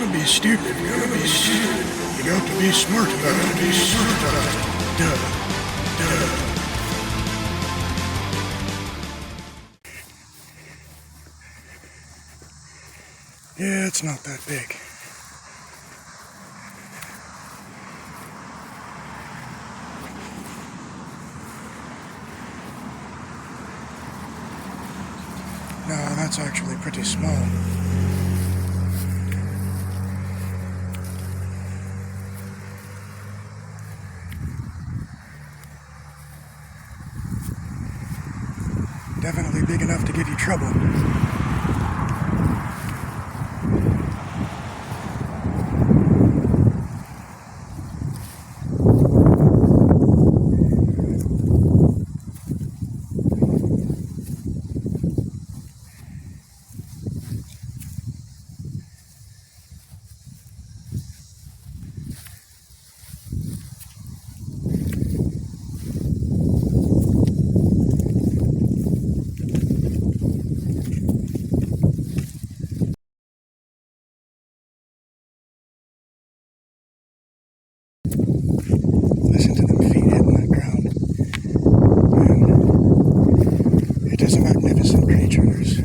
gonna be stupid. You're gonna be stupid. You got to be smart about it. Be smart about it. Duh. Yeah, it's not that big. No, that's actually pretty small. Definitely big enough to give you trouble. Listen to them feet hitting that ground. And it is a magnificent creature. There's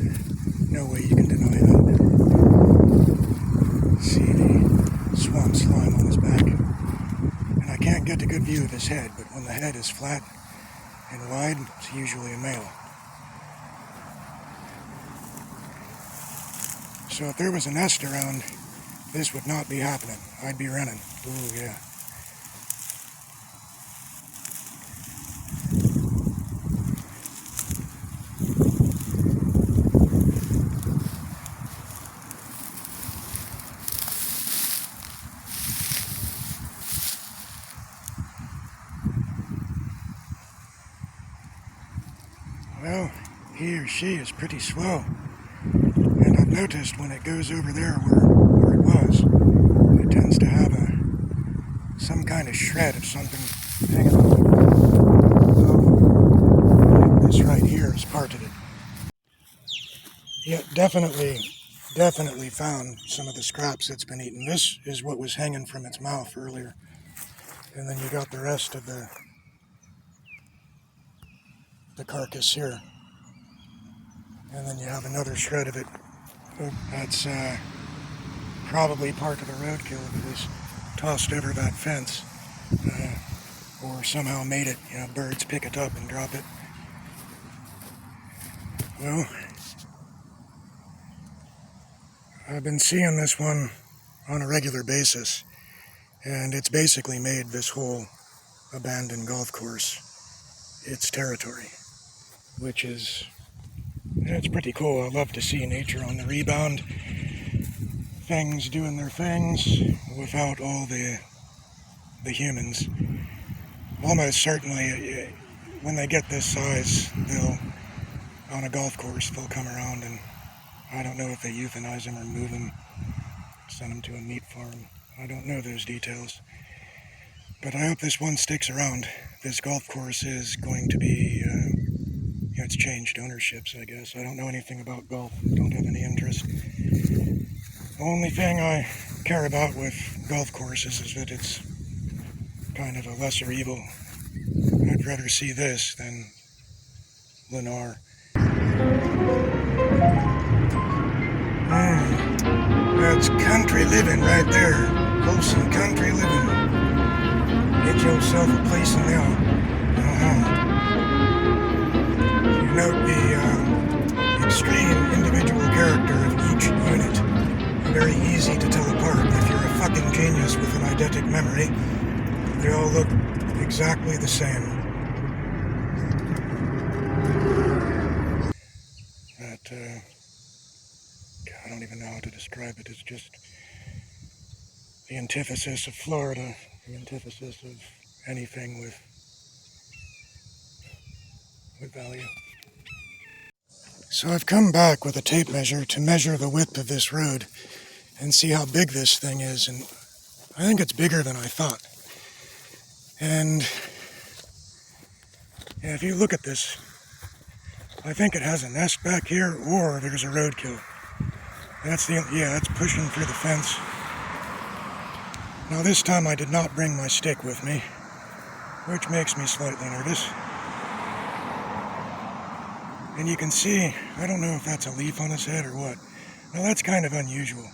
no way you can deny that. See the swamp slime on his back. And I can't get a good view of his head, but when the head is flat and wide, it's usually a male. So if there was a nest around, this would not be happening. I'd be running. Ooh, yeah. Well, he or she is pretty slow, and I've noticed when it goes over there where it was, it tends to have some kind of shred of something hanging on it. This right here is part of it. Yeah, definitely found some of the scraps it's been eating. This is what was hanging from its mouth earlier, and then you got the rest of the carcass here. And then you have another shred of it. That's probably part of the roadkill that was tossed over that fence. Or somehow made it. You know, birds pick it up and drop it. Well, I've been seeing this one on a regular basis. And it's basically made this whole abandoned golf course its territory. Which is... it's pretty cool. I love to see nature on the rebound. Things doing their things without all the humans. Almost certainly, when they get this size, on a golf course, they'll come around and I don't know if they euthanize them or move them, send them to a meat farm. I don't know those details. But I hope this one sticks around. This golf course is going to be... it's changed ownerships, I guess. I don't know anything about golf. Don't have any interest. The only thing I care about with golf courses is that it's kind of a lesser evil. I'd rather see this than Lennar. That's country living right there. Wholesome country living. Get yourself a place in there. Note the extreme individual character of each unit. Very easy to tell apart. If you're a fucking genius with an eidetic memory, they all look exactly the same. That, I don't even know how to describe it. It's just the antithesis of Florida, the antithesis of anything with value. So I've come back with a tape measure to measure the width of this road and see how big this thing is, and I think it's bigger than I thought. And yeah, if you look at this, I think it has a nest back here, or there's a roadkill. That's pushing through the fence. Now this time I did not bring my stick with me, which makes me slightly nervous. And you can see, I don't know if that's a leaf on his head or what. Now that's kind of unusual.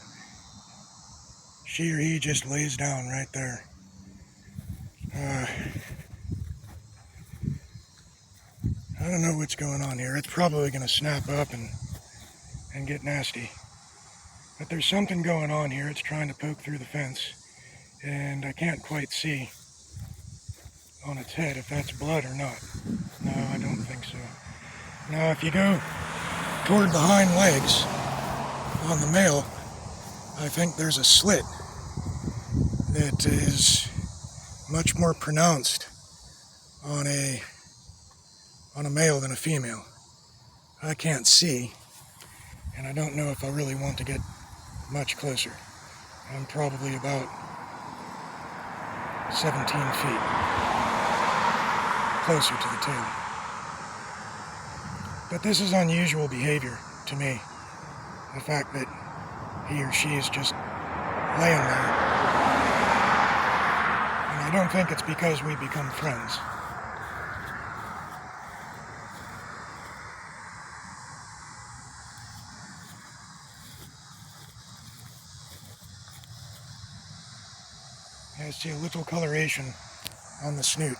She or he just lays down right there. I don't know what's going on here. It's probably going to snap up and get nasty. But there's something going on here. It's trying to poke through the fence. And I can't quite see on its head if that's blood or not. No, I don't think so. Now if you go toward the hind legs on the male, I think there's a slit that is much more pronounced on a male than a female. I can't see, and I don't know if I really want to get much closer. I'm probably about 17 feet closer to the tail. But this is unusual behavior to me. The fact that he or she is just laying there. And I don't think it's because we become friends. I see a little coloration on the snoot.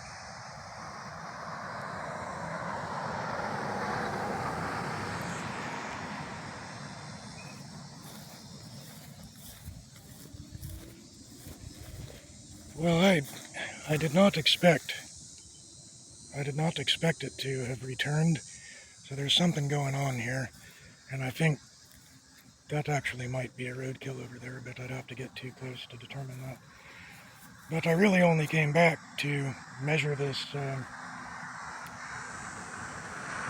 Well, I did not expect it to have returned, so there's something going on here, and I think that actually might be a roadkill over there, but I'd have to get too close to determine that. But I really only came back to measure this little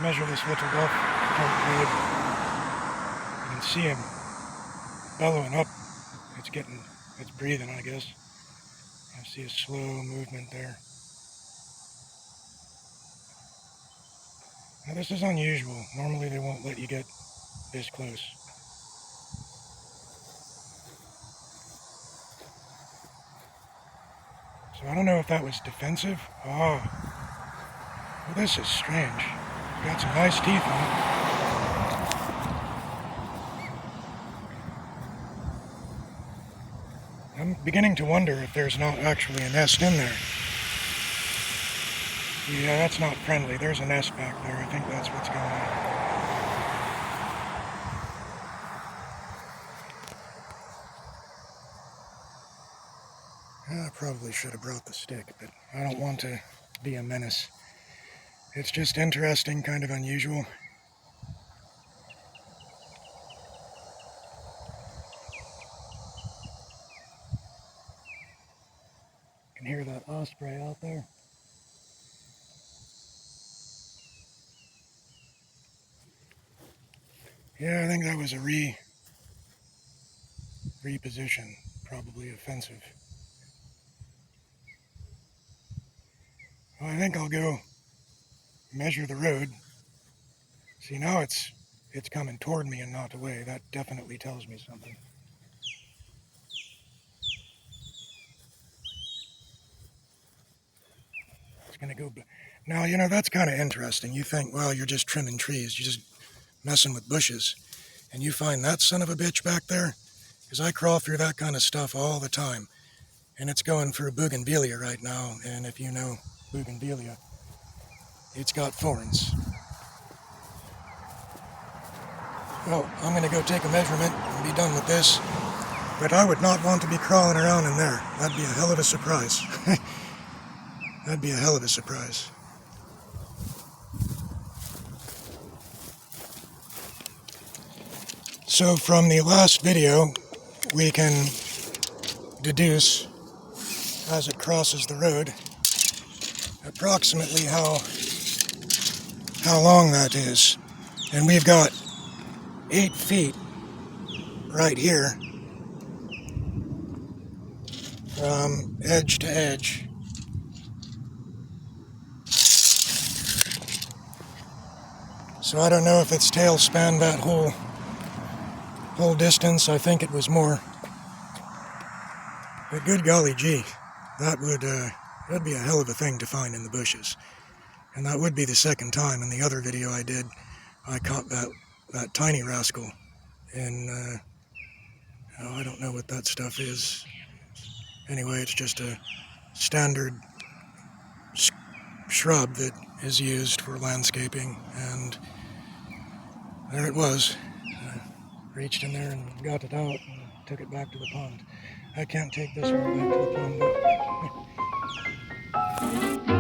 golf cart blade. You can see him bellowing up. It's breathing, I guess. I see a slow movement there. Now this is unusual. Normally they won't let you get this close. So I don't know if that was defensive. Oh, well, this is strange. Got some nice teeth on it. I'm beginning to wonder if there's not actually a nest in there. Yeah, that's not friendly. There's a nest back there. I think that's what's going on. I probably should have brought the stick, but I don't want to be a menace. It's just interesting, kind of unusual. You can hear that osprey out there. Yeah, I think that was a reposition, probably offensive. Well, I think I'll go measure the road. See, now it's coming toward me and not away. That definitely tells me something. It's gonna go. Now, you know, that's kind of interesting. You think, well, you're just trimming trees. You're just messing with bushes. And you find that son of a bitch back there? Because I crawl through that kind of stuff all the time. And it's going for bougainvillea right now. And if you know bougainvillea, it's got thorns. Well, I'm going to go take a measurement and be done with this. But I would not want to be crawling around in there. That'd be a hell of a surprise. That'd be a hell of a surprise. So from the last video, we can deduce, as it crosses the road, approximately how long that is. And we've got 8 feet right here from edge to edge. So I don't know if its tail spanned that whole distance. I think it was more. But good golly gee, that'd be a hell of a thing to find in the bushes. And that would be the second time. In the other video I did, I caught that tiny rascal in, oh, I don't know what that stuff is. Anyway, it's just a standard shrub that is used for landscaping, and there it was. I reached in there and got it out and took it back to the pond. I can't take this one back to the pond though.